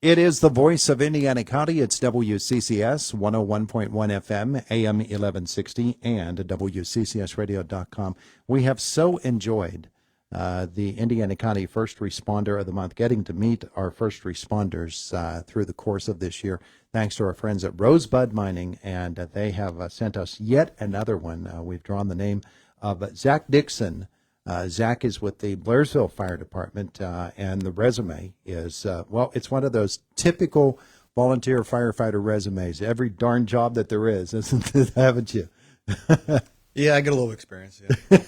It is the voice of Indiana County. It's WCCS 101.1 FM, AM 1160, and WCCSradio.com. We have so enjoyed the Indiana County First Responder of the Month, getting to meet our first responders through the course of this year, thanks to our friends at Rosebud Mining, and they have sent us yet another one. We've drawn the name of Zach Dixon. Zach is with the Blairsville Fire Department, and the resume is, well, it's one of those typical volunteer firefighter resumes. Every darn job that there is, isn't it, haven't you? Yeah, I get a little experience, yeah.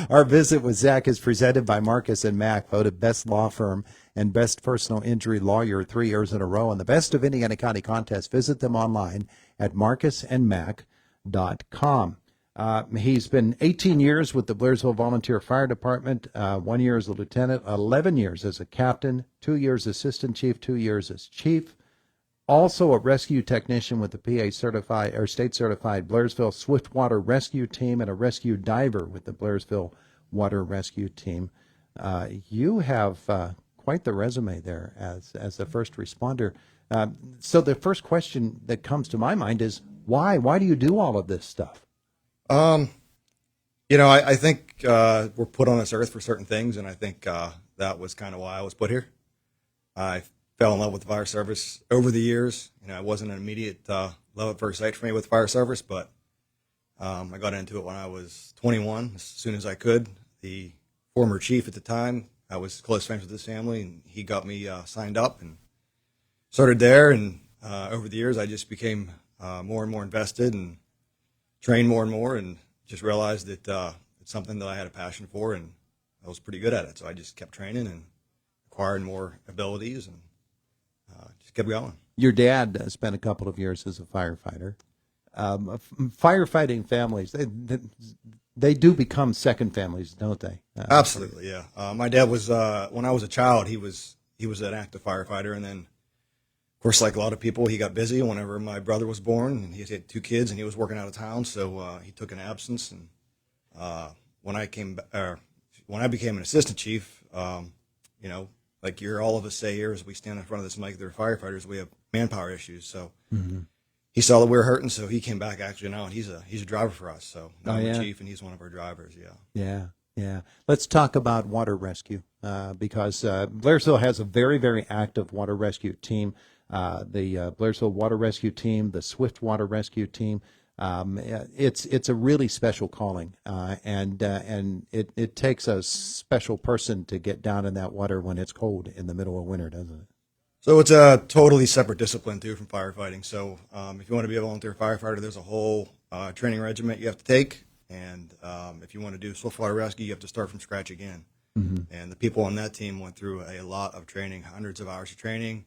Our visit with Zach is presented by Marcus and Mack, voted Best Law Firm and Best Personal Injury Lawyer 3 years in a row in the Best of Indiana County contest. Visit them online at marcusandmack.com. He's been 18 years with the Blairsville Volunteer Fire Department, 1 year as a lieutenant, 11 years as a captain, 2 years assistant chief, 2 years as chief. Also a rescue technician with the PA certified or state certified Blairsville Swiftwater Rescue Team, and a rescue diver with the Blairsville Water Rescue Team. You have quite the resume there as a first responder. So the first question that comes to my mind is why? Why do you do all of this stuff? I think we're put on this earth for certain things, and I think that was kind of why I was put here. I fell in love with the fire service over the years. It wasn't an immediate love at first sight for me with the fire service, but I got into it when I was 21, as soon as I could. The former chief at the time, I was close friends with his family, and he got me signed up and started there. And over the years, I just became more and more invested and trained more and more, and just realized that it's something that I had a passion for, and I was pretty good at it. So I just kept training and acquiring more abilities, and just kept going. Your dad spent a couple of years as a firefighter. Firefighting families, they do become second families, don't they? Absolutely, yeah. My dad was, when I was a child, he was an active firefighter, and then, of course, like a lot of people, he got busy whenever my brother was born, and he had 2 kids, and he was working out of town, so he took an absence. And when I became an assistant chief, like all of us say here, as we stand in front of this mic, they're firefighters, we have manpower issues. So he saw that we were hurting, so he came back actually now, and he's a driver for us. So now I'm the chief, and he's one of our drivers. Yeah. Let's talk about water rescue because Blairsville has a very, very active water rescue team. The Blairsville Water Rescue Team, the Swift Water Rescue Team. It's a really special calling, and it takes a special person to get down in that water when it's cold in the middle of winter, doesn't it? So it's a totally separate discipline too from firefighting. So if you want to be a volunteer firefighter, there's a whole training regiment you have to take, and if you want to do swift water rescue, you have to start from scratch again. And the people on that team went through a lot of training, hundreds of hours of training.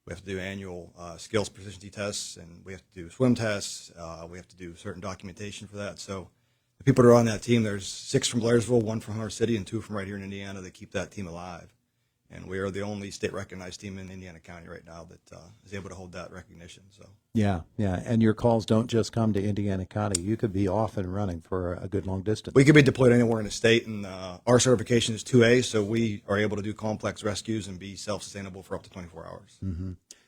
We have to do annual skills proficiency tests, and we have to do swim tests. We have to do certain documentation for that. So the people that are on that team, there's 6 from Blairsville, 1 from our city, and 2 from right here in Indiana that keep that team alive. And we are the only state-recognized team in Indiana County right now that is able to hold that recognition. So yeah. And your calls don't just come to Indiana County. You could be off and running for a good long distance. We could be deployed anywhere in the state, and our certification is 2A, so we are able to do complex rescues and be self-sustainable for up to 24 hours.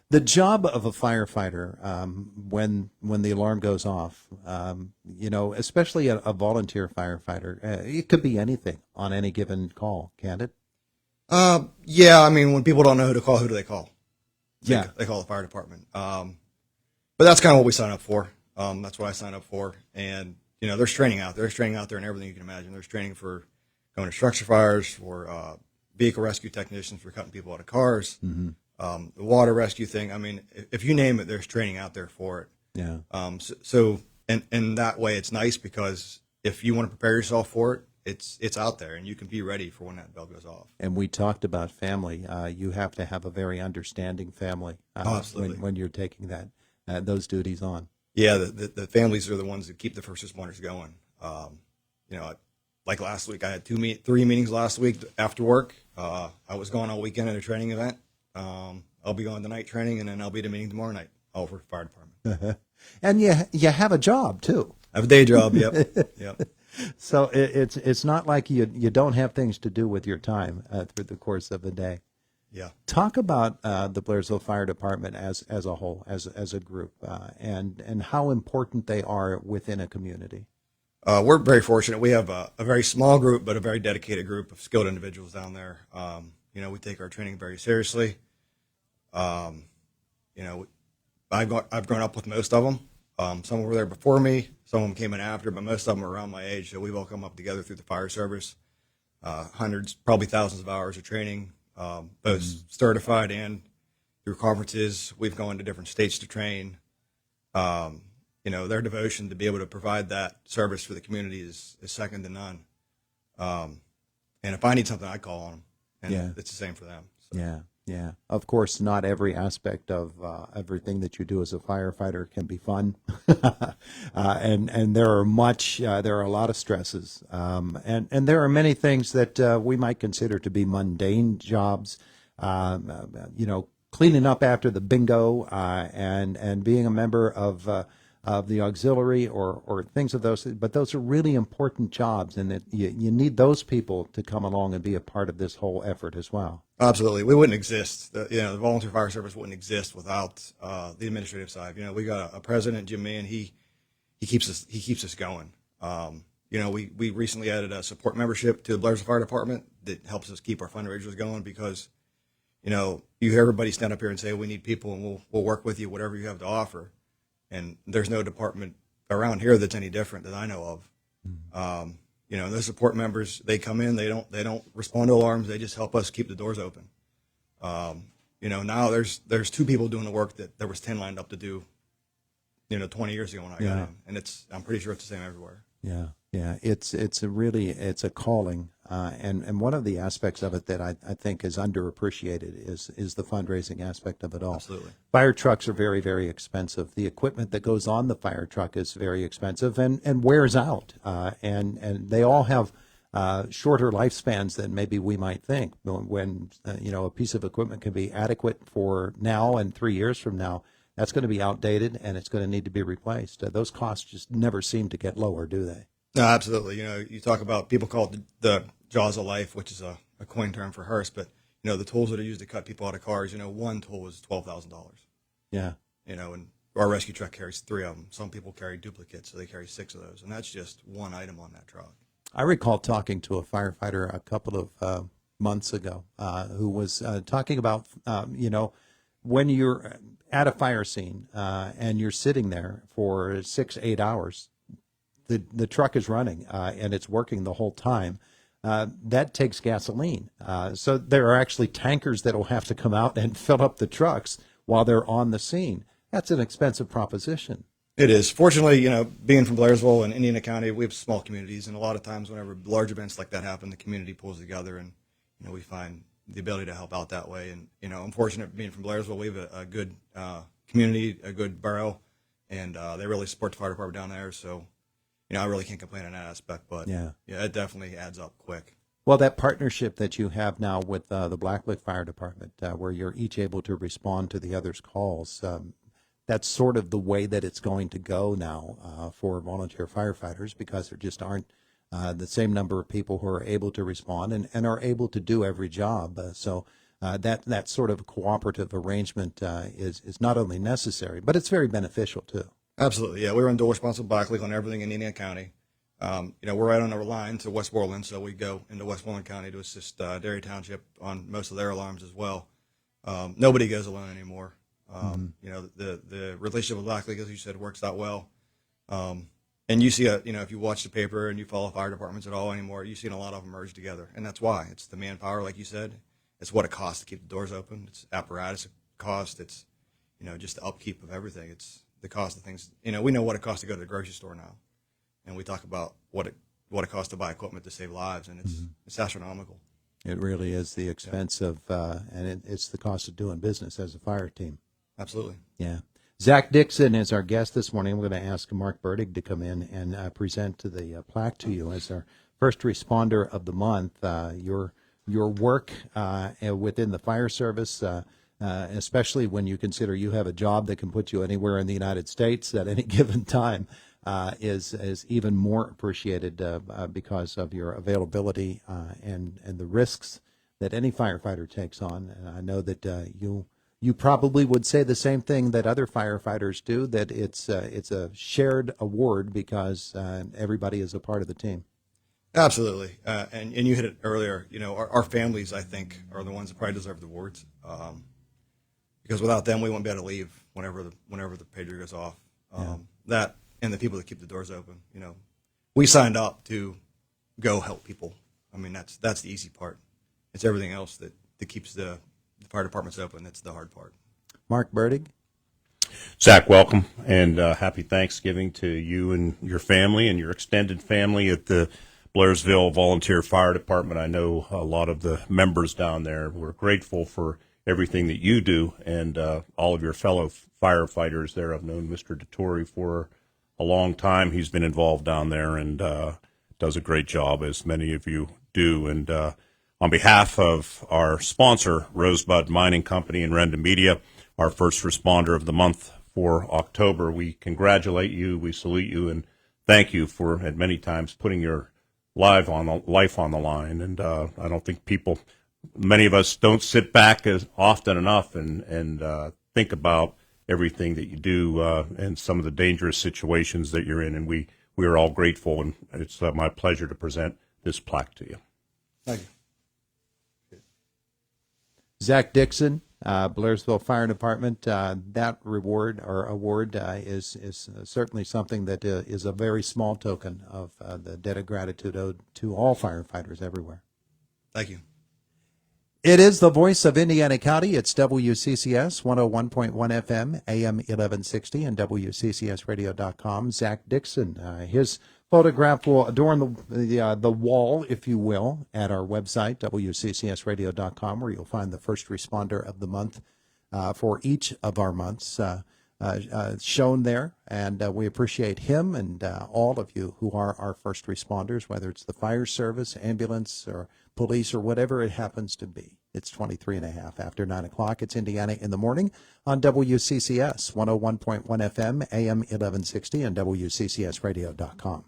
The job of a firefighter, when the alarm goes off, especially a volunteer firefighter, it could be anything on any given call, can't it? Yeah, I mean, when people don't know who to call, who do they call? They call the fire department. But that's kind of what we sign up for. That's what I sign up for. And, there's training out there. There's training out there in everything you can imagine. There's training for going to structure fires, for vehicle rescue technicians, for cutting people out of cars. The water rescue thing, I mean, if you name it, there's training out there for it. Yeah. So in that way, it's nice because if you want to prepare yourself for it, it's out there, and you can be ready for when that bell goes off. And we talked about family. You have to have a very understanding family absolutely. when you're taking those duties on. Yeah, the families are the ones that keep the first responders going. Like last week, I had 3 meetings last week after work. I was gone all weekend at a training event. I'll be going to night training, and then I'll be at a meeting tomorrow night, all for the fire department. And you have a job too. I have a day job. Yep. So it's not like you don't have things to do with your time through the course of the day. Yeah. Talk about the Blairsville Fire Department as a whole, as a group, and how important they are within a community. We're very fortunate. We have a very small group, but a very dedicated group of skilled individuals down there. We take our training very seriously. Um, you know, I've grown up with most of them. Some were there before me, some of them came in after, but most of them are around my age. So we've all come up together through the fire service. Hundreds, probably thousands of hours of training, both certified and through conferences. We've gone to different states to train. Their devotion to be able to provide that service for the community is second to none. And if I need something, I call on them, and it's the same for them. So. Yeah. Of course, not every aspect of everything that you do as a firefighter can be fun, and there are a lot of stresses, and there are many things that we might consider to be mundane jobs. Cleaning up after the bingo, and being a member of the auxiliary or things of those, but those are really important jobs, and that you need those people to come along and be a part of this whole effort as well. Absolutely, we wouldn't exist. The volunteer fire service wouldn't exist without the administrative side. We got a president, Jim Mann. He keeps us going. We recently added a support membership to the Blairsville Fire Department that helps us keep our fundraisers going because, you hear everybody stand up here and say we need people and we'll work with you, whatever you have to offer. And there's no department around here that's any different that I know of. Mm-hmm. Those support members, they come in, they don't respond to alarms. They just help us keep the doors open. Now there's 2 people doing the work that there was 10 lined up to do, 20 years ago when I got in. And I'm pretty sure it's the same everywhere. Yeah. It's a calling, and one of the aspects of it that I think is underappreciated is the fundraising aspect of it all. Absolutely. Fire trucks are very, very expensive. The equipment that goes on the fire truck is very expensive and wears out, and they all have shorter lifespans than maybe we might think. When a piece of equipment can be adequate for now and 3 years from now, that's going to be outdated and it's going to need to be replaced. Those costs just never seem to get lower, do they? No, absolutely. You talk about, people call it the jaws of life, which is a coin term for hearse, but the tools that are used to cut people out of cars. One tool is $12,000. Yeah. And our rescue truck carries 3 of them. Some people carry duplicates, so they carry 6 of those, and that's just one item on that truck. I recall talking to a firefighter a couple of months ago who was talking about when you're at a fire scene and you're sitting there for 6-8 hours. The truck is running and it's working the whole time. That takes gasoline. So there are actually tankers that will have to come out and fill up the trucks while they're on the scene. That's an expensive proposition. It is. Fortunately, being from Blairsville and Indiana County, we have small communities, and a lot of times whenever large events like that happen, the community pulls together, and we find the ability to help out that way. And I'm fortunate being from Blairsville. We have a good community, a good borough, and they really support the fire department down there. So. I really can't complain on that aspect, but it definitely adds up quick. Well, that partnership that you have now with the Blairsville Fire Department, where you're each able to respond to the other's calls, that's sort of the way that it's going to go now for volunteer firefighters, because there just aren't the same number of people who are able to respond and are able to do every job. So that sort of cooperative arrangement is not only necessary, but it's very beneficial too. Absolutely, yeah. We run dual responsible black on everything in Indiana County. We're right on the line to Westmoreland, so we go into Westmoreland County to assist Dairy Township on most of their alarms as well. Nobody goes alone anymore. The relationship with Black League, as you said, works out well. And you see, if you watch the paper and you follow fire departments at all anymore, you see a lot of them merge together, and that's why. It's the manpower, like you said. It's what it costs to keep the doors open. It's apparatus cost. It's just the upkeep of everything. It's the cost of things. We know what it costs to go to the grocery store now, and we talk about what it costs to buy equipment to save lives, and it's astronomical. It really is the expense of, and it's the cost of doing business as a fire team. Absolutely. Yeah. Zach Dixon is our guest this morning. We're going to ask Mark Burdig to come in and present the plaque to you as our first responder of the month. Your work within the fire service. Especially when you consider you have a job that can put you anywhere in the United States at any given time, is even more appreciated because of your availability and the risks that any firefighter takes on. And I know that you probably would say the same thing that other firefighters do, that it's a shared award because everybody is a part of the team. Absolutely. And you hit it earlier. You know, our families, I think, are the ones that probably deserve the awards. Because without them, we wouldn't be able to leave whenever the pager goes off. That and the people that keep the doors open. You know, we signed up to go help people. I mean, that's the easy part. It's everything else that keeps the fire departments open. That's the hard part. Mark Burdig. Zach, welcome, and happy Thanksgiving to you and your family and your extended family at the Blairsville Volunteer Fire Department. I know a lot of the members down there. We're grateful for everything that you do and all of your fellow firefighters there. I've known Mr. DeTore for a long time. He's been involved down there and does a great job, as many of you do. And on behalf of our sponsor, Rosebud Mining Company and Renda Media, our first responder of the month for October, we congratulate you, we salute you, and thank you for, at many times, putting your life on the line. And I don't think many of us don't sit back as often enough and think about everything that you do and some of the dangerous situations that you're in. And we are all grateful, and it's my pleasure to present this plaque to you. Thank you. Zach Dixon, Blairsville Fire Department. That reward or award is certainly something that is a very small token of the debt of gratitude owed to all firefighters everywhere. Thank you. It is the voice of Indiana County. It's WCCS 101.1 FM, AM 1160, and WCCSradio.com. Zach Dixon, his photograph will adorn the wall, if you will, at our website, WCCSradio.com, where you'll find the first responder of the month for each of our months shown there. And we appreciate him and all of you who are our first responders, whether it's the fire service, ambulance, or police, or whatever it happens to be. It's 23 and a half after 9 o'clock. It's Indiana in the Morning on WCCS 101.1 FM, AM 1160, and WCCSradio.com.